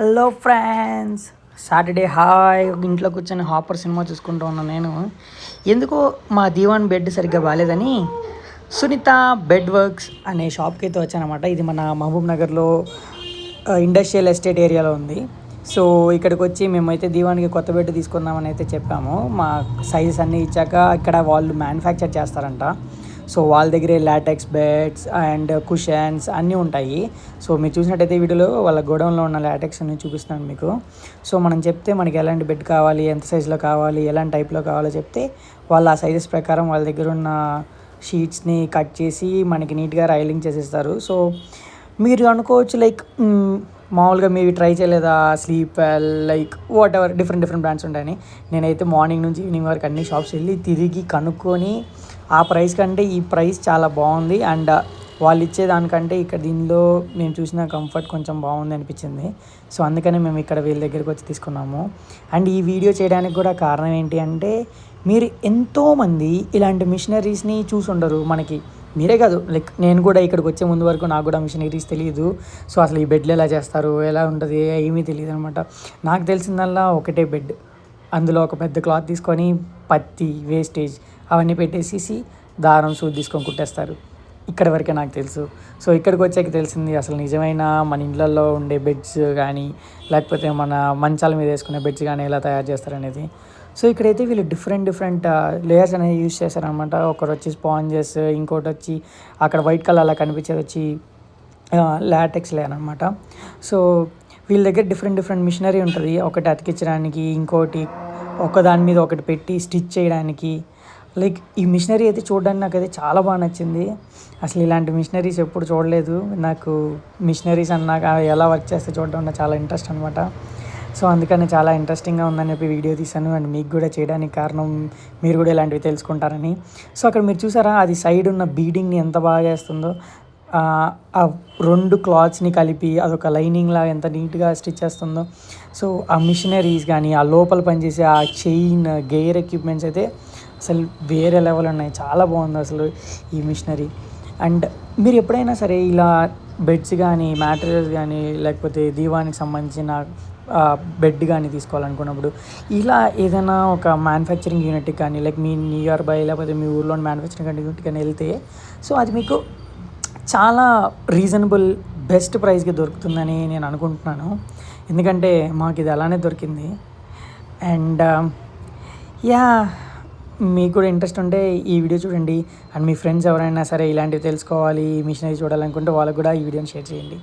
Hello friends, Saturday hi ఇంట్లో కూర్చొని hopper cinema చూసుకుంటూ ఉన్నాను. నేను ఎందుకో మా దీవాన్ బెడ్ సరిగ్గా బాగాలేదని సునీత బెడ్ వర్క్స్ అనే షాప్కి అయితే వచ్చానమాట. ఇది మన మహబూబ్ నగర్లో ఇండస్ట్రియల్ ఎస్టేట్ ఏరియాలో ఉంది. సో ఇక్కడికి వచ్చి మేమైతే దీవానికి కొత్త బెడ్ తీసుకుందామని అయితే చెప్పాము. మా సైజెస్ అన్నీ ఇచ్చాక ఇక్కడ వాళ్ళు మ్యానుఫ్యాక్చర్ చేస్తారంట. సో వాళ్ళ దగ్గరే లాటెక్స్ బెడ్స్ అండ్ కుషన్స్ అన్నీ ఉంటాయి. సో మీరు చూసినట్టయితే వీడియోలో వాళ్ళ గోడౌన్లో ఉన్న లాటెక్స్ అన్ని చూపిస్తున్నాను మీకు. సో మనం చెప్తే మనకి ఎలాంటి బెడ్ కావాలి, ఎంత సైజులో కావాలి, ఎలాంటి టైప్లో కావాలో చెప్తే వాళ్ళు ఆ సైజెస్ ప్రకారం వాళ్ళ దగ్గర ఉన్న షీట్స్ని కట్ చేసి మనకి నీట్గా రైలింగ్ చేసేస్తారు. సో మీరు అనుకోవచ్చు లైక్ మామూలుగా మీరు ట్రై చేయలేదా sleep like what ever different brands ఉంటాయని. నేనైతే మార్నింగ్ నుంచి ఈవినింగ్ వరకు అన్ని షాప్స్ వెళ్ళి తిరిగి కనుక్కొని ఆ ప్రైస్ కంటే ఈ ప్రైస్ చాలా బాగుంది అండ్ వాళ్ళు ఇచ్చేదానికంటే ఇక్కడ దీనిలో మేము చూసిన కంఫర్ట్ కొంచెం బాగుంది అనిపించింది. సో అందుకనే మేము ఇక్కడ వీళ్ళ దగ్గరికి వచ్చి తీసుకున్నాము. అండ్ ఈ వీడియో చేయడానికి కూడా కారణం ఏంటి అంటే మీరు ఎంతోమంది ఇలాంటి మిషనరీస్ని చూసి ఉండరు. మనకి మీరే కాదు, లైక్ నేను కూడా ఇక్కడికి వచ్చే ముందు వరకు నాకు కూడా మిషనరీస్ తెలియదు. సో అసలు ఈ బెడ్లు ఎలా చేస్తారు, ఎలా ఉంటుంది ఏమీ తెలియదు అనమాట. నాకు తెలిసిందల్లా ఒకటే బెడ్, అందులో ఒక పెద్ద క్లాత్ తీసుకొని పత్తి వేస్టేజ్ అవన్నీ పెట్టేసి దారం సూది తీసుకొని కుట్టేస్తారు. ఇక్కడి వరకే నాకు తెలుసు. సో ఇక్కడికి వచ్చాక తెలిసింది అసలు నిజమైన మన ఇళ్ళల్లో ఉండే బెడ్స్ కానీ లేకపోతే మన మంచాల మీద వేసుకునే బెడ్స్ కానీ ఎలా తయారు చేస్తారనేది. సో ఇక్కడైతే వీళ్ళు డిఫరెంట్ లేయర్స్ అనేవి యూజ్ చేశారనమాట. ఒకటి వచ్చి స్పాంజెస్, ఇంకోటి వచ్చి అక్కడ వైట్ కలర్ అలా కనిపించేది వచ్చి లాటెక్స్ లేయర్ అనమాట. సో వీళ్ళ దగ్గర డిఫరెంట్ మిషనరీ ఉంటుంది. ఒకటి అతికించడానికి, ఇంకోటి ఒకదాని మీద ఒకటి పెట్టి స్టిచ్ చేయడానికి. లైక్ ఈ మిషనరీ అయితే చూడడానికి నాకైతే చాలా బాగా నచ్చింది. అసలు ఇలాంటి మిషనరీస్ ఎప్పుడు చూడలేదు. నాకు మిషనరీస్ అన్నాక ఎలా వర్క్ చేస్తే చూడడం నాకు చాలా ఇంట్రెస్ట్ అనమాట. సో అందుకని చాలా ఇంట్రెస్టింగ్గా ఉందని చెప్పి వీడియో తీశాను. అండ్ మీకు కూడా చేయడానికి కారణం మీరు కూడా ఇలాంటివి తెలుసుకుంటారని. సో అక్కడ మీరు చూసారా అది సైడ్ ఉన్న బీడింగ్ని ఎంత బాగా చేస్తుందో. ఆ రెండు క్లాత్స్ని కలిపి అదొక లైనింగ్ లాగా ఎంత నీట్గా స్టిచ్ చేస్తుందో. సో ఆ మిషనరీస్ కానీ ఆ లోపల పనిచేసే ఆ చైన్ గేర్ ఎక్విప్మెంట్స్ అయితే అసలు వేరే లెవెల్ ఉన్నాయి. చాలా బాగుంది అసలు ఈ మిషనరీ. అండ్ మీరు ఎప్పుడైనా సరే ఇలా బెడ్స్ కానీ మ్యాట్రెస్ కానీ లేకపోతే దీవానికి సంబంధించిన బెడ్ కానీ తీసుకోవాలనుకున్నప్పుడు ఇలా ఏదైనా ఒక మ్యానుఫ్యాక్చరింగ్ యూనిట్కి కానీ లైక్ మీ నియర్ బై లేకపోతే మీ ఊర్లోని మ్యానుఫ్యాక్చరింగ్ యూనిట్ కానీ వెళ్తే సో అది మీకు చాలా రీజనబుల్ బెస్ట్ ప్రైస్కి దొరుకుతుందని నేను అనుకుంటున్నాను. ఎందుకంటే మాకు ఇది అలానే దొరికింది. అండ్ యా మీకు కూడా ఇంట్రెస్ట్ ఉంటే ఈ వీడియో చూడండి. అండ్ మీ ఫ్రెండ్స్ ఎవరైనా సరే ఇలాంటివి తెలుసుకోవాలి, మిషనరీ చూడాలనుకుంటే వాళ్ళకు కూడా ఈ వీడియోని షేర్ చేయండి.